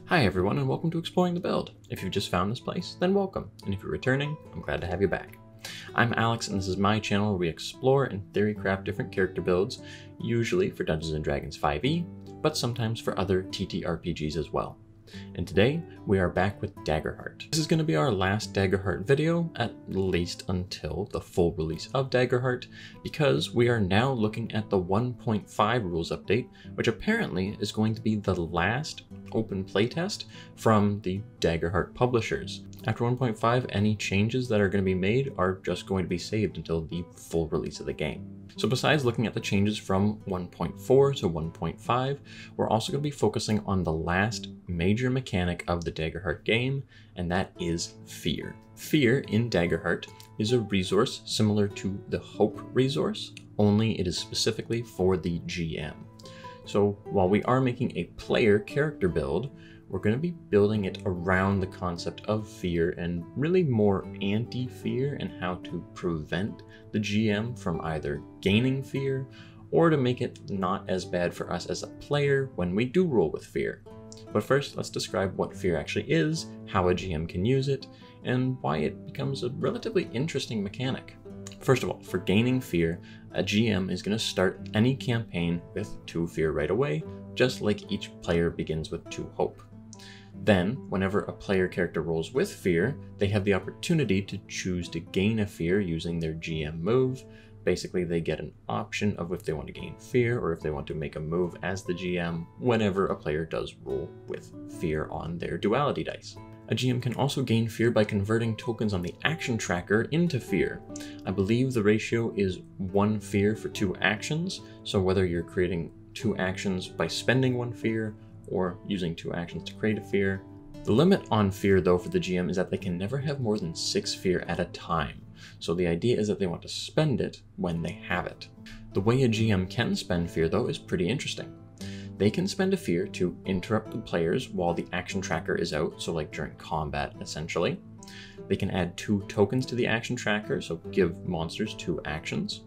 Hi everyone and welcome to Exploring the Build. If you've just found this place, then welcome, and if you're returning, I'm glad to have you back. I'm Alex and this is my channel where we explore and theorycraft different character builds, usually for Dungeons & Dragons 5e, but sometimes for other TTRPGs as well. And today, we are back with Daggerheart. This is going to be our last Daggerheart video, at least until the full release of Daggerheart, because we are now looking at the 1.5 rules update, which apparently is going to be the last open playtest from the Daggerheart publishers. After 1.5, any changes that are going to be made are just going to be saved until the full release of the game. So besides looking at the changes from 1.4 to 1.5, we're also going to be focusing on the last major mechanic of the Daggerheart game, and that is fear. Fear in Daggerheart is a resource similar to the Hope resource, only it is specifically for the GM. So while we are making a player character build, we're going to be building it around the concept of fear and really more anti-fear and how to prevent the GM from either gaining fear or to make it not as bad for us as a player when we do roll with fear. But first, let's describe what fear actually is, how a GM can use it, and why it becomes a relatively interesting mechanic. First of all, for gaining fear, a GM is going to start any campaign with 2 fear right away, just like each player begins with 2 hope. Then, whenever a player character rolls with fear, they have the opportunity to choose to gain a fear using their GM move. Basically, they get an option of if they want to gain fear or if they want to make a move as the GM whenever a player does roll with fear on their duality dice. A GM can also gain fear by converting tokens on the action tracker into fear. I believe the ratio is 1 fear for 2 actions, so whether you're creating 2 actions by spending 1 fear or using 2 actions to create a fear. The limit on fear though for the GM is that they can never have more than 6 fear at a time, so the idea is that they want to spend it when they have it. The way a GM can spend fear though is pretty interesting. They can spend a fear to interrupt the players while the action tracker is out, so like during combat essentially. They can add 2 tokens to the action tracker, so give monsters 2 actions.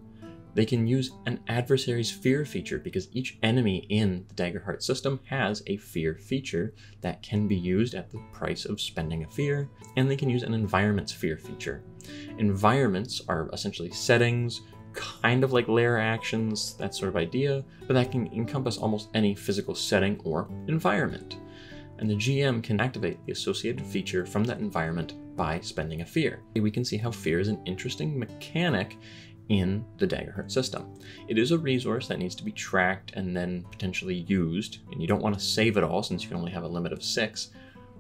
They can use an adversary's fear feature because each enemy in the Daggerheart system has a fear feature that can be used at the price of spending a fear, and they can use an environment's fear feature. Environments are essentially settings, kind of like lair actions, that sort of idea, but that can encompass almost any physical setting or environment. And the GM can activate the associated feature from that environment by spending a fear. We can see how fear is an interesting mechanic in the Daggerheart system. It is a resource that needs to be tracked and then potentially used, and you don't want to save it all since you can only have a limit of 6.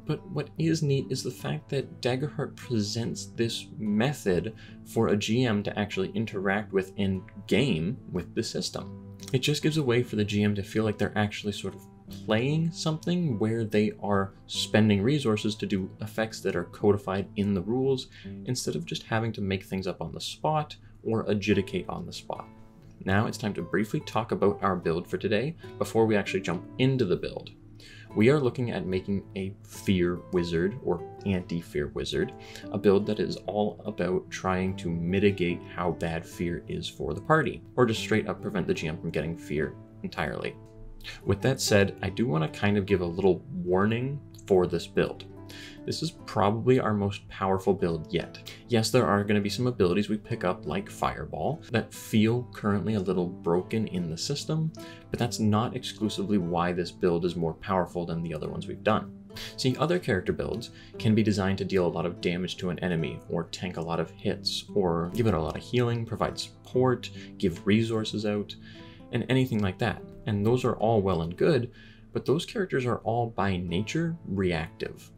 But what is neat is the fact that Daggerheart presents this method for a GM to actually interact with in-game with the system. It just gives a way for the GM to feel like they're actually sort of playing something where they are spending resources to do effects that are codified in the rules, instead of just having to make things up on the spot or adjudicate on the spot. Now it's time to briefly talk about our build for today before we actually jump into the build. We are looking at making a fear wizard or anti-fear wizard, a build that is all about trying to mitigate how bad fear is for the party, or just straight up prevent the GM from getting fear entirely. With that said, I do want to kind of give a little warning for this build. This is probably our most powerful build yet. Yes, there are going to be some abilities we pick up like Fireball that feel currently a little broken in the system, but that's not exclusively why this build is more powerful than the other ones we've done. See, other character builds can be designed to deal a lot of damage to an enemy, or tank a lot of hits, or give it a lot of healing, provide support, give resources out, and anything like that. And those are all well and good, but those characters are all by nature reactive.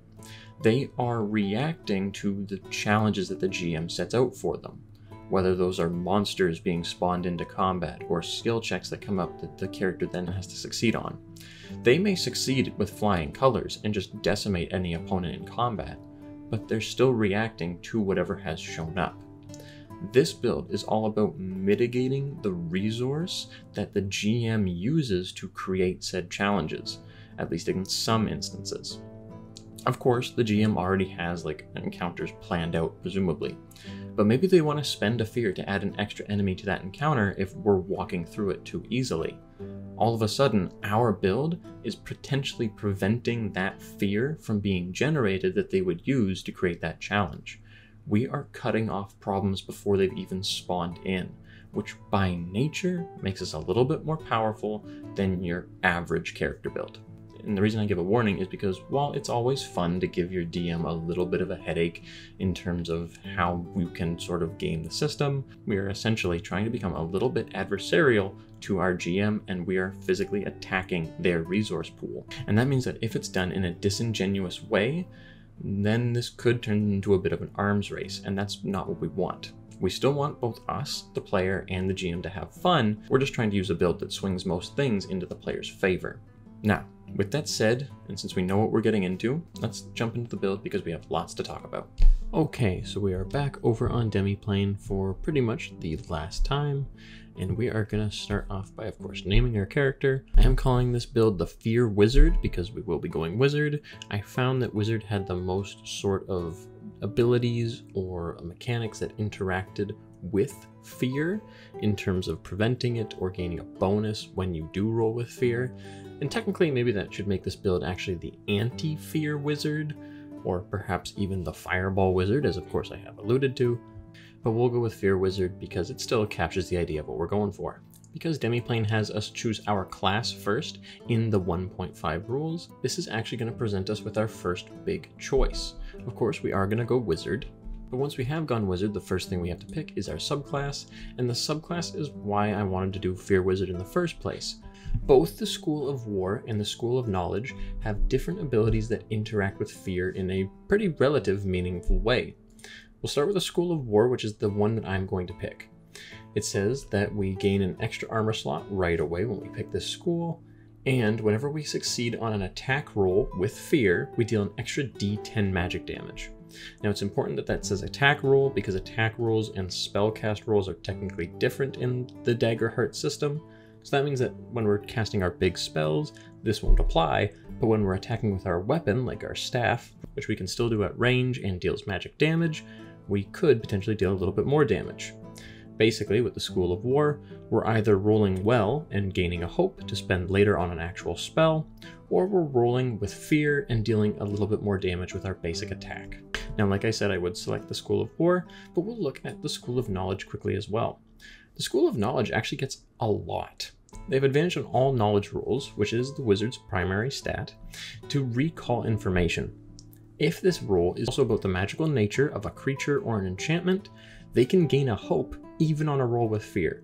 They are reacting to the challenges that the GM sets out for them, whether those are monsters being spawned into combat or skill checks that come up that the character then has to succeed on. They may succeed with flying colors and just decimate any opponent in combat, but they're still reacting to whatever has shown up. This build is all about mitigating the resource that the GM uses to create said challenges, at least in some instances. Of course, the GM already has like encounters planned out, presumably, but maybe they want to spend a fear to add an extra enemy to that encounter if we're walking through it too easily. All of a sudden, our build is potentially preventing that fear from being generated that they would use to create that challenge. We are cutting off problems before they've even spawned in, which by nature makes us a little bit more powerful than your average character build. And the reason I give a warning is because while it's always fun to give your DM a little bit of a headache in terms of how you can sort of game the system, we are essentially trying to become a little bit adversarial to our GM, and we are physically attacking their resource pool. And that means that if it's done in a disingenuous way, then this could turn into a bit of an arms race, and that's not what we want. We still want both us, the player, and the GM to have fun. We're just trying to use a build that swings most things into the player's favor. Now, with that said, and since we know what we're getting into, let's jump into the build because we have lots to talk about. Okay, so we are back over on Demi plane for pretty much the last time, and we are going to start off by, of course, naming our character. I am calling this build the Fear Wizard because we will be going Wizard. I found that Wizard had the most sort of abilities or mechanics that interacted with fear in terms of preventing it or gaining a bonus when you do roll with fear. And technically, maybe that should make this build actually the anti-fear wizard, or perhaps even the fireball wizard, as of course I have alluded to. But we'll go with fear wizard because it still captures the idea of what we're going for. Because Demiplane has us choose our class first in the 1.5 rules, this is actually going to present us with our first big choice. Of course, we are going to go wizard. But once we have gone wizard, the first thing we have to pick is our subclass, and the subclass is why I wanted to do Fear Wizard in the first place. Both the School of War and the School of Knowledge have different abilities that interact with fear in a pretty relative, meaningful way. We'll start with the School of War, which is the one that I'm going to pick. It says that we gain an extra armor slot right away when we pick this school, and whenever we succeed on an attack roll with fear, we deal an extra d10 magic damage. Now it's important that that says attack roll because attack rolls and spellcast rolls are technically different in the Daggerheart system. So that means that when we're casting our big spells, this won't apply, but when we're attacking with our weapon, like our staff, which we can still do at range and deals magic damage, we could potentially deal a little bit more damage. Basically, with the School of War, we're either rolling well and gaining a hope to spend later on an actual spell, or we're rolling with fear and dealing a little bit more damage with our basic attack. Now, like I said, I would select the School of War, but we'll look at the School of Knowledge quickly as well. The School of Knowledge actually gets a lot. They have advantage on all knowledge rolls, which is the wizard's primary stat, to recall information. If this roll is also about the magical nature of a creature or an enchantment, they can gain a hope even on a roll with fear.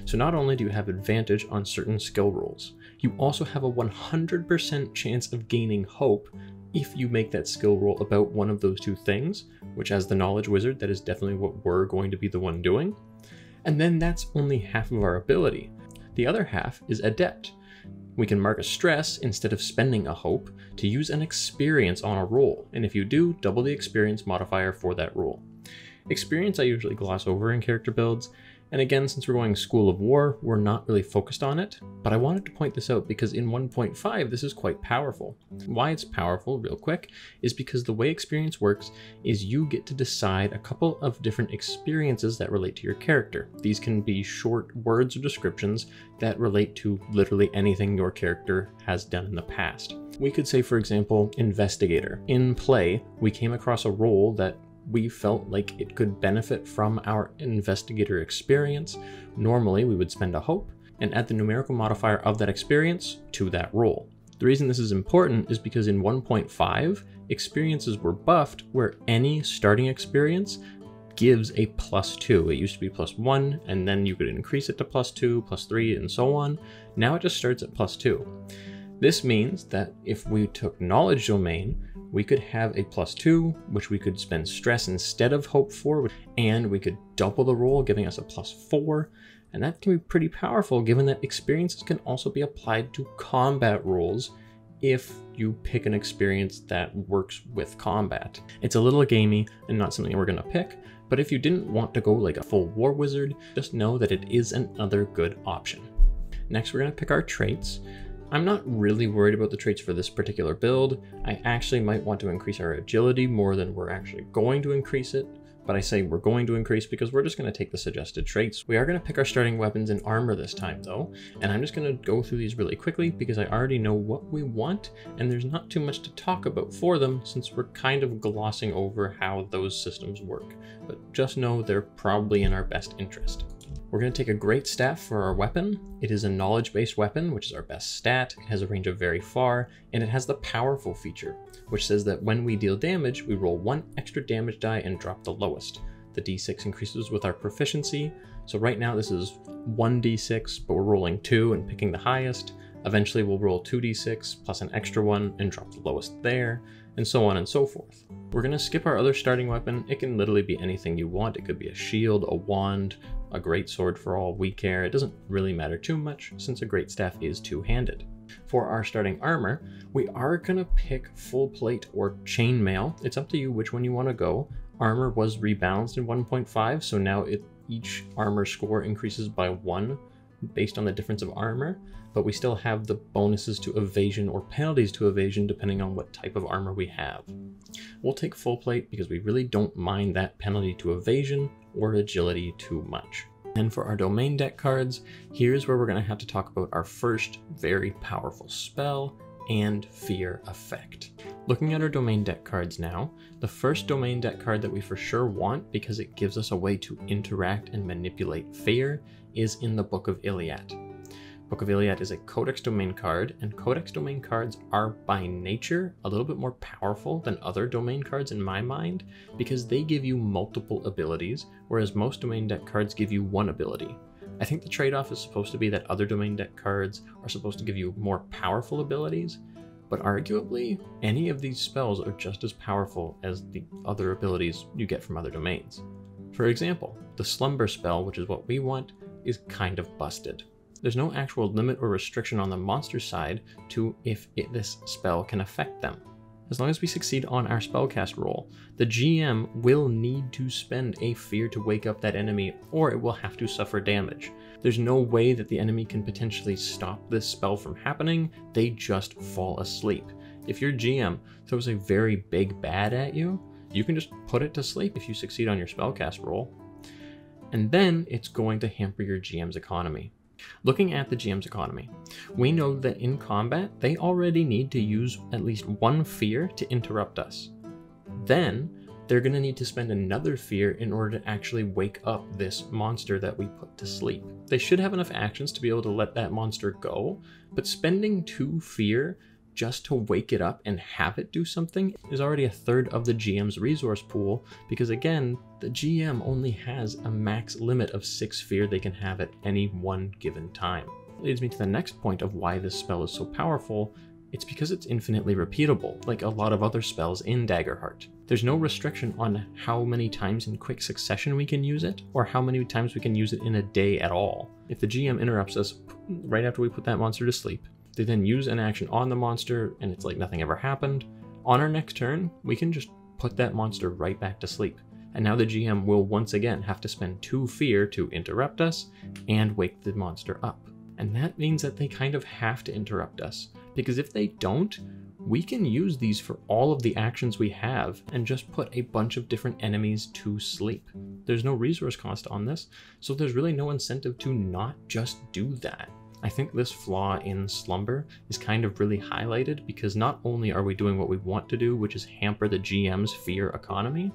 So not only do you have advantage on certain skill rolls, you also have a 100% chance of gaining hope if you make that skill roll about one of those two things, which as the knowledge wizard, that is definitely what we're going to be the one doing. And then that's only half of our ability. The other half is adept. We can mark a stress instead of spending a hope to use an experience on a roll, and if you do, double the experience modifier for that roll. Experience I usually gloss over in character builds, and again, since we're going School of War, we're not really focused on it, but I wanted to point this out because in 1.5 this is quite powerful. Why it's powerful, real quick, is because the way experience works is you get to decide a couple of different experiences that relate to your character. These can be short words or descriptions that relate to literally anything your character has done in the past. We could say, for example, investigator. In play, we came across a role that we felt like it could benefit from our investigator experience. Normally, we would spend a hope and add the numerical modifier of that experience to that roll. The reason this is important is because in 1.5, experiences were buffed where any starting experience gives a +2. It used to be +1, and then you could increase it to +2, +3, and so on. Now it just starts at +2. This means that if we took Knowledge Domain, we could have a +2, which we could spend stress instead of hope for, and we could double the roll, giving us a +4, and that can be pretty powerful given that experiences can also be applied to combat rolls if you pick an experience that works with combat. It's a little gamey and not something we're going to pick, but if you didn't want to go like a full war wizard, just know that it is another good option. Next, we're going to pick our traits. I'm not really worried about the traits for this particular build. I actually might want to increase our agility more than we're actually going to increase it, but I say we're going to increase because we're just going to take the suggested traits. We are going to pick our starting weapons in armor this time though, and I'm just going to go through these really quickly because I already know what we want and there's not too much to talk about for them since we're kind of glossing over how those systems work. But just know they're probably in our best interest. We're going to take a great staff for our weapon. It is a knowledge-based weapon, which is our best stat. It has a range of very far, and it has the powerful feature, which says that when we deal damage, we roll 1 extra damage die and drop the lowest. The d6 increases with our proficiency. So right now this is 1d6, but we're rolling 2 and picking the highest. Eventually we'll roll 2d6 plus an extra 1 and drop the lowest there, and so on and so forth. We're going to skip our other starting weapon. It can literally be anything you want. It could be a shield, a wand, a greatsword for all we care. It doesn't really matter too much since a greatstaff is two-handed. For our starting armor, we are going to pick full plate or chainmail. It's up to you which one you want to go. Armor was rebalanced in 1.5, so now each armor score increases by 1 based on the difference of armor, but we still have the bonuses to evasion or penalties to evasion depending on what type of armor we have. We'll take full plate because we really don't mind that penalty to evasion or agility too much. And for our domain deck cards, here's where we're going to have to talk about our first very powerful spell and fear effect. Looking at our domain deck cards now, the first domain deck card that we for sure want because it gives us a way to interact and manipulate fear is in the Book of Iliad. Book of Iliad is a Codex domain card, and Codex domain cards are by nature a little bit more powerful than other domain cards in my mind because they give you multiple abilities, whereas most domain deck cards give you one ability. I think the trade-off is supposed to be that other domain deck cards are supposed to give you more powerful abilities, but arguably, any of these spells are just as powerful as the other abilities you get from other domains. For example, the Slumber spell, which is what we want, is kind of busted. There's no actual limit or restriction on the monster side to if this spell can affect them. As long as we succeed on our spellcast roll, the GM will need to spend a fear to wake up that enemy, or it will have to suffer damage. There's no way that the enemy can potentially stop this spell from happening, they just fall asleep. If your GM throws a very big bad at you, you can just put it to sleep if you succeed on your spellcast roll. And then it's going to hamper your GM's economy. Looking at the GM's economy, we know that in combat, they already need to use at least one fear to interrupt us. Then, they're going to need to spend another fear in order to actually wake up this monster that we put to sleep. They should have enough actions to be able to let that monster go, but spending 2 fear just to wake it up and have it do something is already a third of the GM's resource pool because again, the GM only has a max limit of 6 fear they can have at any one given time. Leads me to the next point of why this spell is so powerful. It's because it's infinitely repeatable, like a lot of other spells in Daggerheart. There's no restriction on how many times in quick succession we can use it, or how many times we can use it in a day at all. If the GM interrupts us right after we put that monster to sleep, they then use an action on the monster and it's like nothing ever happened. On our next turn, we can just put that monster right back to sleep. And now the GM will once again have to spend 2 fear to interrupt us and wake the monster up. And that means that they kind of have to interrupt us, because if they don't, we can use these for all of the actions we have and just put a bunch of different enemies to sleep. There's no resource cost on this, so there's really no incentive to not just do that. I think this flaw in Slumber is kind of really highlighted because not only are we doing what we want to do, which is hamper the GM's fear economy,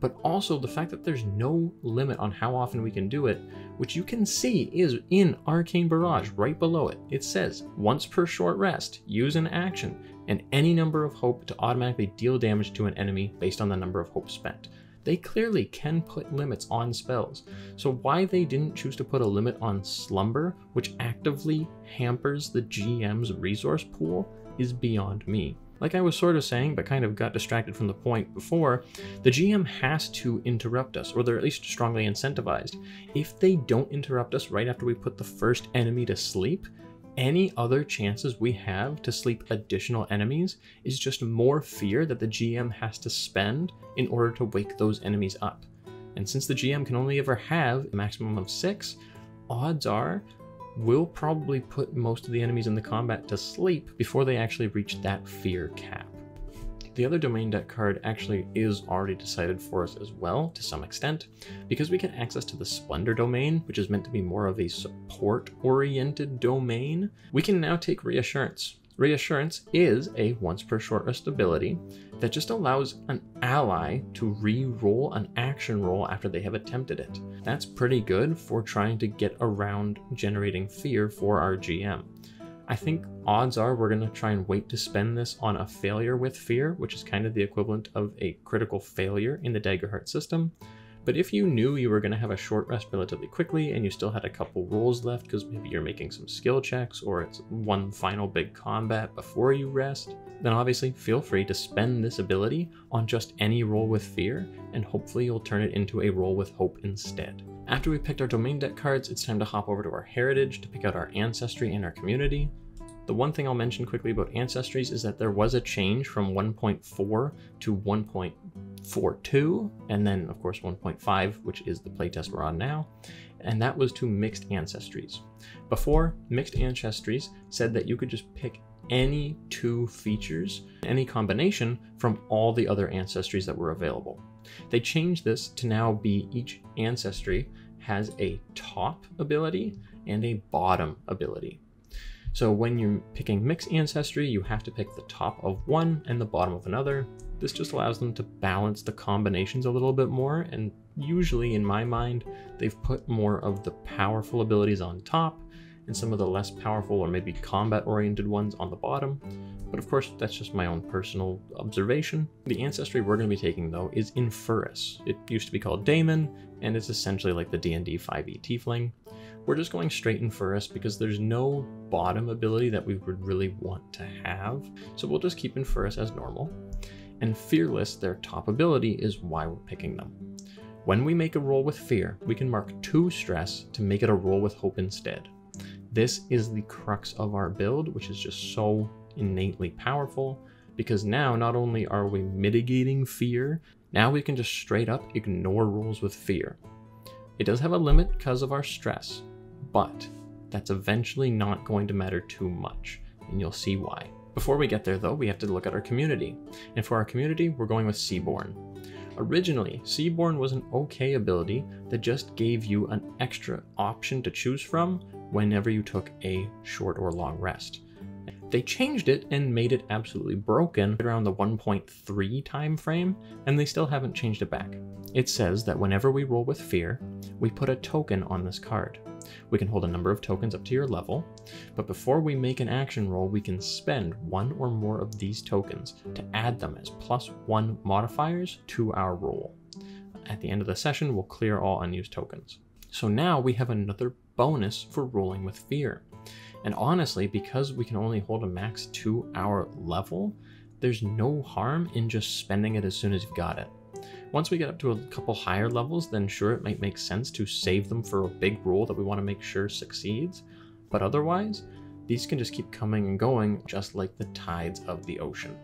but also the fact that there's no limit on how often we can do it, which you can see is in Arcane Barrage right below it. It says, once per short rest, use an action and any number of hope to automatically deal damage to an enemy based on the number of hope spent. They clearly can put limits on spells, so why they didn't choose to put a limit on Slumber, which actively hampers the GM's resource pool, is beyond me. Like I was sort of saying, but kind of got distracted from the point before, the GM has to interrupt us, or they're at least strongly incentivized. If they don't interrupt us right after we put the first enemy to sleep, any other chances we have to sleep additional enemies is just more fear that the GM has to spend in order to wake those enemies up. And since the GM can only ever have a maximum of 6, odds are we'll probably put most of the enemies in the combat to sleep before they actually reach that fear cap. The other domain deck card actually is already decided for us as well, to some extent, because we get access to the Splendor domain, which is meant to be more of a support-oriented domain. We can now take Reassurance. Reassurance is a once per short rest ability that just allows an ally to re-roll an action roll after they have attempted it. That's pretty good for trying to get around generating fear for our GM. I think odds are we're going to try and wait to spend this on a failure with fear, which is kind of the equivalent of a critical failure in the Daggerheart system. But if you knew you were going to have a short rest relatively quickly and you still had a couple rolls left because maybe you're making some skill checks or it's one final big combat before you rest, then obviously feel free to spend this ability on just any roll with fear, and hopefully you'll turn it into a roll with hope instead. After we picked our domain deck cards, it's time to hop over to our heritage to pick out our ancestry and our community. The one thing I'll mention quickly about ancestries is that there was a change from 1.4 to 1.42, and then of course 1.5, which is the playtest we're on now, and that was to mixed ancestries. Before, mixed ancestries said that you could just pick any 2 features, any combination from all the other ancestries that were available. They changed this to now be each ancestry has a top ability and a bottom ability. So when you're picking mixed ancestry, you have to pick the top of one and the bottom of another. This just allows them to balance the combinations a little bit more, and usually in my mind, they've put more of the powerful abilities on top and some of the less powerful or maybe combat-oriented ones on the bottom. But of course, that's just my own personal observation. The ancestry we're going to be taking, though, is Infurus. It used to be called Daemon, and it's essentially like the D&D 5e Tiefling. We're just going straight Infurus because there's no bottom ability that we would really want to have, so we'll just keep Infurus as normal. And Fearless, their top ability, is why we're picking them. When we make a roll with Fear, we can mark 2 stress to make it a roll with Hope instead. This is the crux of our build, which is just so innately powerful, because now not only are we mitigating fear, now we can just straight up ignore rolls with fear. It does have a limit because of our stress, but that's eventually not going to matter too much, and you'll see why. Before we get there though, we have to look at our community, and for our community, we're going with Seaborn. Originally, Seaborn was an okay ability that just gave you an extra option to choose from whenever you took a short or long rest. They changed it and made it absolutely broken around the 1.3 time frame, and they still haven't changed it back. It says that whenever we roll with fear, we put a token on this card. We can hold a number of tokens up to your level, but before we make an action roll, we can spend 1 or more of these tokens to add them as +1 modifiers to our roll. At the end of the session, we'll clear all unused tokens. So now we have another bonus for rolling with fear. And honestly, because we can only hold a max to our level, there's no harm in just spending it as soon as you've got it. Once we get up to a couple higher levels, then sure, it might make sense to save them for a big roll that we want to make sure succeeds. But otherwise, these can just keep coming and going just like the tides of the ocean.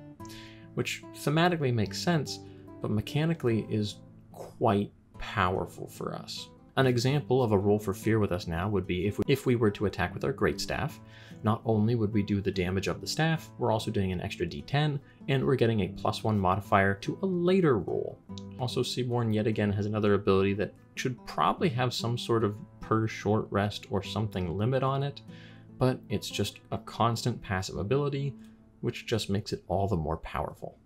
Which thematically makes sense, but mechanically is quite powerful for us. An example of a roll for fear with us now would be if we were to attack with our Great Staff. Not only would we do the damage of the staff, we're also doing an extra d10, and we're getting a +1 modifier to a later roll. Also, Seaborn yet again has another ability that should probably have some sort of per short rest or something limit on it, but it's just a constant passive ability, which just makes it all the more powerful.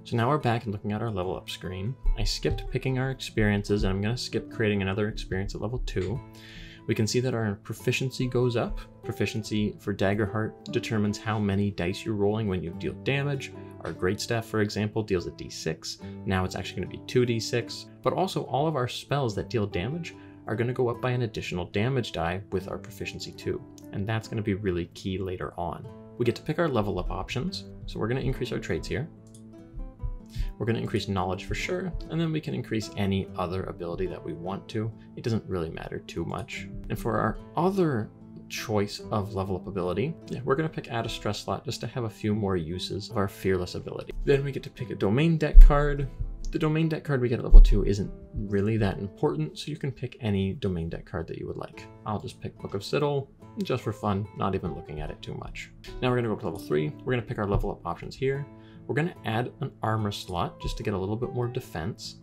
So now we're back and looking at our level up screen. I skipped picking our experiences, and I'm going to skip creating another experience at level 2. We can see that our proficiency goes up. Proficiency for Daggerheart determines how many dice you're rolling when you deal damage. Our Great Staff, for example, deals a d6. Now it's actually going to be 2d6. But also all of our spells that deal damage are going to go up by an additional damage die with our proficiency too. And that's going to be really key later on. We get to pick our level up options. So we're going to increase our traits here. We're going to increase knowledge for sure, and then we can increase any other ability that we want to. It doesn't really matter too much. And for our other choice of level up ability, we're going to pick add a stress slot just to have a few more uses of our fearless ability. Then we get to pick a domain deck card. The domain deck card we get at level 2 isn't really that important, so you can pick any domain deck card that you would like. I'll just pick Book of Sigil, just for fun, not even looking at it too much. Now we're going to go to level 3. We're going to pick our level up options here. We're going to add an armor slot just to get a little bit more defense.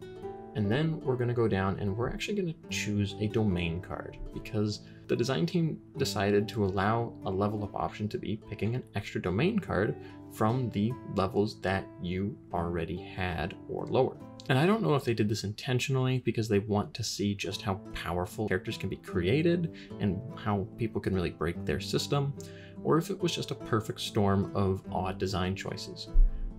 And then we're going to go down and we're actually going to choose a domain card because the design team decided to allow a level up option to be picking an extra domain card from the levels that you already had or lower. And I don't know if they did this intentionally because they want to see just how powerful characters can be created and how people can really break their system, or if it was just a perfect storm of odd design choices.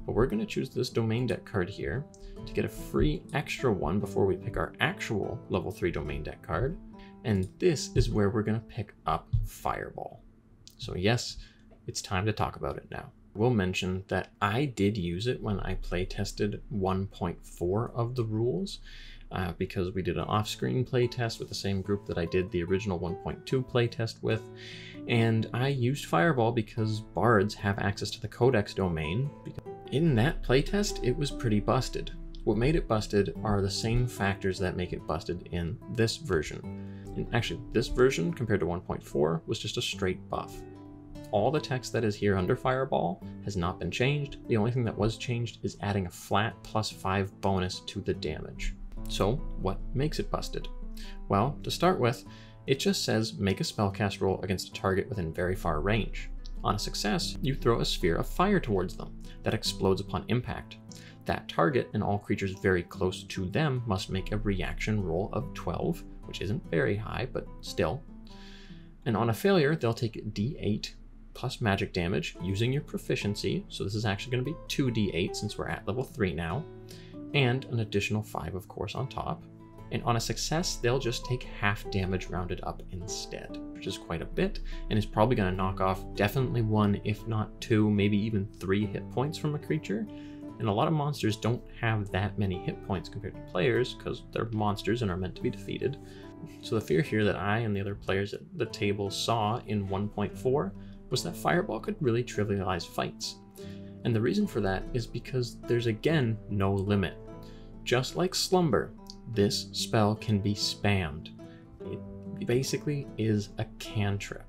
But we're going to choose this domain deck card here to get a free extra one before we pick our actual level 3 domain deck card. And this is where we're going to pick up Fireball. So yes, it's time to talk about it now. I will mention that I did use it when I play tested 1.4 of the rules because we did an off-screen playtest with the same group that I did the original 1.2 playtest with. And I used Fireball because bards have access to the codex domain. In that playtest, it was pretty busted. What made it busted are the same factors that make it busted in this version. And actually, this version compared to 1.4 was just a straight buff. All the text that is here under Fireball has not been changed. The only thing that was changed is adding a flat +5 bonus to the damage. So what makes it busted? Well, to start with, it just says make a spellcast roll against a target within very far range. On a success, you throw a sphere of fire towards them that explodes upon impact. That target and all creatures very close to them must make a reaction roll of 12, which isn't very high, but still. And on a failure, they'll take d8 plus magic damage using your proficiency. So this is actually going to be 2d8 since we're at level 3 now, and an additional 5, of course, on top. And on a success, they'll just take half damage rounded up instead, which is quite a bit, and is probably going to knock off definitely 1, if not 2, maybe even 3 hit points from a creature. And a lot of monsters don't have that many hit points compared to players because they're monsters and are meant to be defeated. So the fear here that I and the other players at the table saw in 1.4 was that Fireball could really trivialize fights. And the reason for that is because there's again no limit. Just like Slumber, this spell can be spammed. It basically is a cantrip.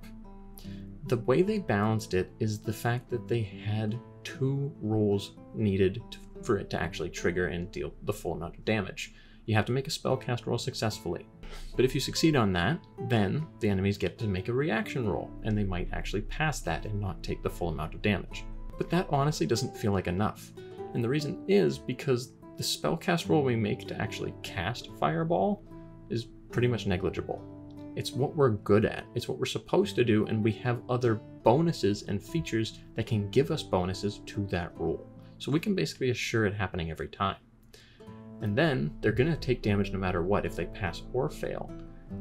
The way they balanced it is the fact that they had 2 rolls needed for it to actually trigger and deal the full amount of damage. You have to make a spellcast roll successfully. But if you succeed on that, then the enemies get to make a reaction roll, and they might actually pass that and not take the full amount of damage. But that honestly doesn't feel like enough. And the reason is because the spellcast roll we make to actually cast Fireball is pretty much negligible. It's what we're good at, it's what we're supposed to do, and we have other bonuses and features that can give us bonuses to that roll. So we can basically assure it happening every time. And then they're going to take damage no matter what if they pass or fail.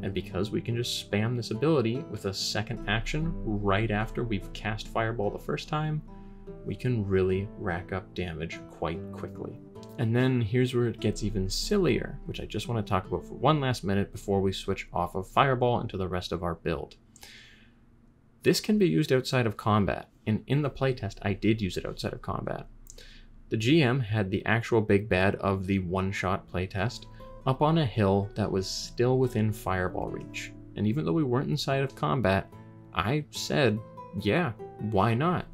And because we can just spam this ability with a second action right after we've cast Fireball the first time, we can really rack up damage quite quickly. And then here's where it gets even sillier, which I just want to talk about for one last minute before we switch off of Fireball into the rest of our build. This can be used outside of combat, and in the playtest I did use it outside of combat. The GM had the actual big bad of the one-shot playtest up on a hill that was still within Fireball reach. And even though we weren't inside of combat, I said, yeah, why not?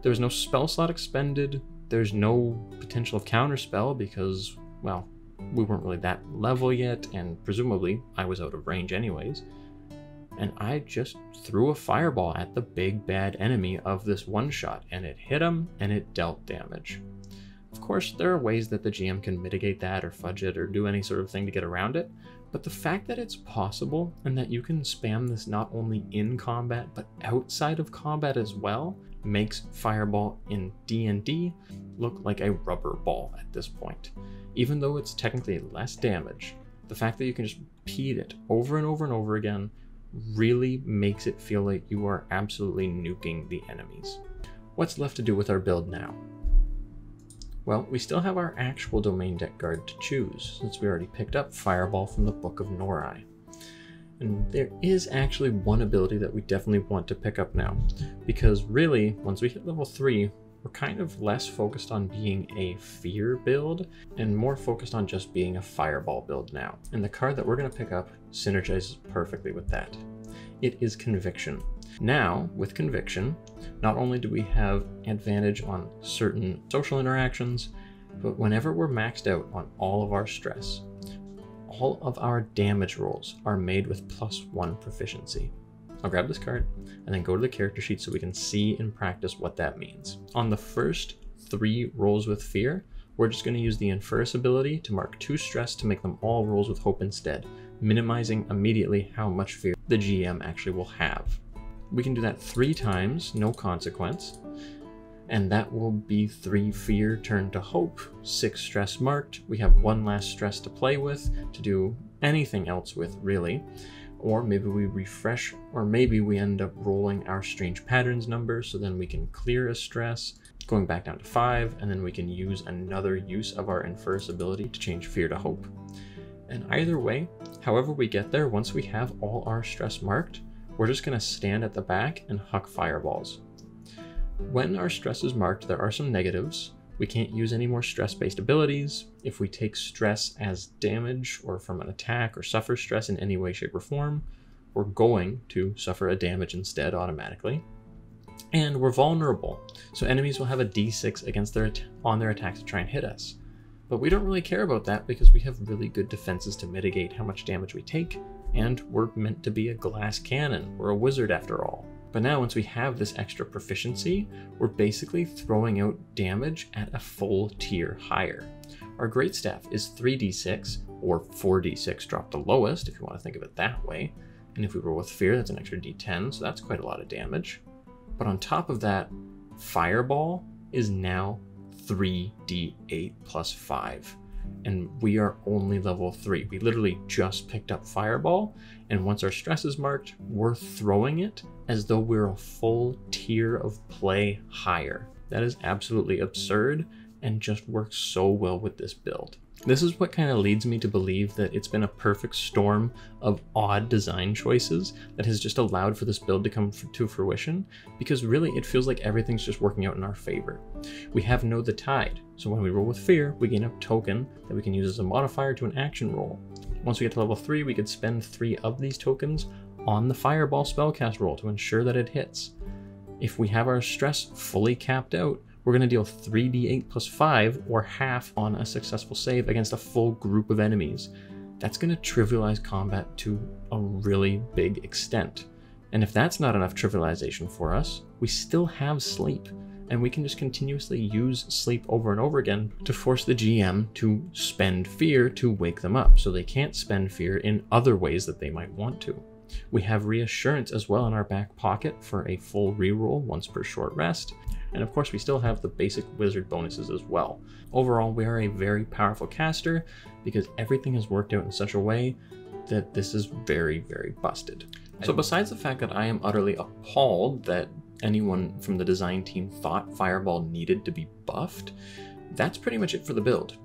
There was no spell slot expended, there's no potential of counterspell because, well, we weren't really that level yet, and presumably I was out of range anyways. And I just threw a Fireball at the big bad enemy of this one-shot, and it hit him, and it dealt damage. Of course, there are ways that the GM can mitigate that or fudge it or do any sort of thing to get around it, but the fact that it's possible and that you can spam this not only in combat but outside of combat as well makes Fireball in D&D look like a rubber ball at this point. Even though it's technically less damage, the fact that you can just repeat it over and over and over again really makes it feel like you are absolutely nuking the enemies. What's left to do with our build now? Well, we still have our actual domain deck card to choose, since we already picked up Fireball from the Book of Norai. And there is actually one ability that we definitely want to pick up now, because really, once we hit level 3, we're kind of less focused on being a fear build, and more focused on just being a Fireball build now. And the card that we're going to pick up synergizes perfectly with that. It is Conviction. Now, with Conviction, not only do we have advantage on certain social interactions, but whenever we're maxed out on all of our stress, all of our damage rolls are made with +1 proficiency. I'll grab this card and then go to the character sheet so we can see in practice what that means. On the first 3 rolls with fear, we're just going to use the Inferus ability to mark 2 stress to make them all rolls with hope instead, minimizing immediately how much fear the GM actually will have. We can do that 3 times, no consequence, and that will be 3 fear turned to hope, 6 stress marked. We have 1 last stress to play with, to do anything else with, really. Or maybe we refresh, or maybe we end up rolling our Strange Patterns number, so then we can clear a stress, going back down to 5, and then we can use another use of our Inferus ability to change fear to hope. And either way, however we get there, once we have all our stress marked, we're just going to stand at the back and huck fireballs. When our stress is marked, there are some negatives. We can't use any more stress-based abilities. If we take stress as damage or from an attack or suffer stress in any way, shape, or form, we're going to suffer a damage instead automatically. And we're vulnerable, so enemies will have a d6 against on their attacks to try and hit us. But we don't really care about that because we have really good defenses to mitigate how much damage we take, and we're meant to be a glass cannon. We're a wizard after all. But now once we have this extra proficiency, we're basically throwing out damage at a full tier higher. Our Great Staff is 3d6, or 4d6 drop the lowest, if you want to think of it that way. And if we roll with fear, that's an extra d10, so that's quite a lot of damage. But on top of that, Fireball is now 3d8 plus 5. And we are only level 3. We literally just picked up Fireball, and once our stress is marked, we're throwing it as though we're a full tier of play higher. That is absolutely absurd and just works so well with this build. This is what kind of leads me to believe that it's been a perfect storm of odd design choices that has just allowed for this build to come to fruition, because really it feels like everything's just working out in our favor. We have Know the Tide, so when we roll with fear, we gain a token that we can use as a modifier to an action roll. Once we get to level 3, we could spend 3 of these tokens on the Fireball spellcast roll to ensure that it hits. If we have our stress fully capped out, we're going to deal 3d8 plus 5, or half, on a successful save against a full group of enemies. That's going to trivialize combat to a really big extent. And if that's not enough trivialization for us, we still have sleep, and we can just continuously use sleep over and over again to force the GM to spend fear to wake them up, so they can't spend fear in other ways that they might want to. We have Reassurance as well in our back pocket for a full reroll once per short rest. And of course we still have the basic wizard bonuses as well. Overall, we are a very powerful caster because everything has worked out in such a way that this is very, very busted. So besides the fact that I am utterly appalled that anyone from the design team thought Fireball needed to be buffed, that's pretty much it for the build.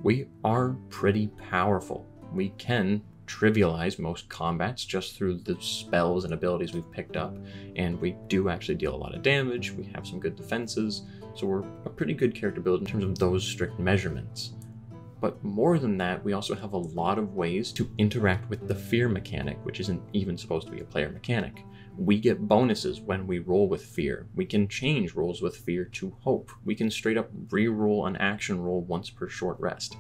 We are pretty powerful. We can trivialize most combats just through the spells and abilities we've picked up, and we do actually deal a lot of damage. We have some good defenses, so we're a pretty good character build in terms of those strict measurements. But more than that, we also have a lot of ways to interact with the fear mechanic, which isn't even supposed to be a player mechanic. We get bonuses when we roll with fear. We can change rolls with fear to hope. We can straight up re-roll an action roll once per short rest.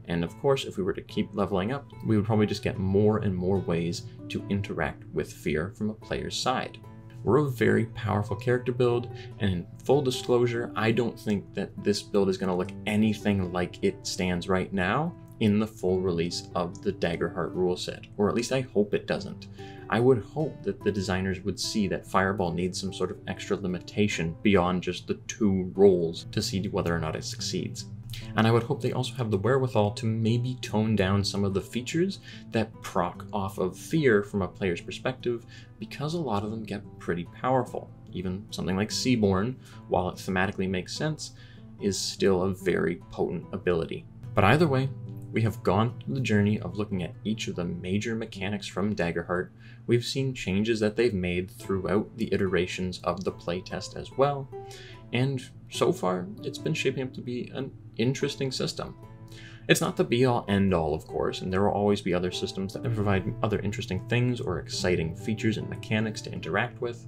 And of course, if we were to keep leveling up, we would probably just get more and more ways to interact with fear from a player's side. We're a very powerful character build, and in full disclosure, I don't think that this build is going to look anything like it stands right now in the full release of the Daggerheart rule set, or at least I hope it doesn't. I would hope that the designers would see that Fireball needs some sort of extra limitation beyond just the 2 rolls to see whether or not it succeeds. And I would hope they also have the wherewithal to maybe tone down some of the features that proc off of fear from a player's perspective, because a lot of them get pretty powerful. Even something like Seaborn, while it thematically makes sense, is still a very potent ability. But either way, we have gone through the journey of looking at each of the major mechanics from Daggerheart. We've seen changes that they've made throughout the iterations of the playtest as well, and so far it's been shaping up to be an interesting system. It's not the be-all end-all, of course, and there will always be other systems that provide other interesting things or exciting features and mechanics to interact with,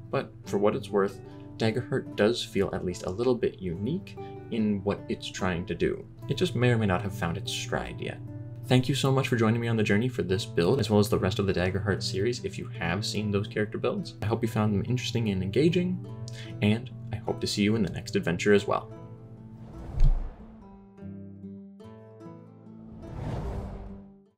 but for what it's worth, Daggerheart does feel at least a little bit unique in what it's trying to do. It just may or may not have found its stride yet. Thank you so much for joining me on the journey for this build, as well as the rest of the Daggerheart series if you have seen those character builds. I hope you found them interesting and engaging, and I hope to see you in the next adventure as well.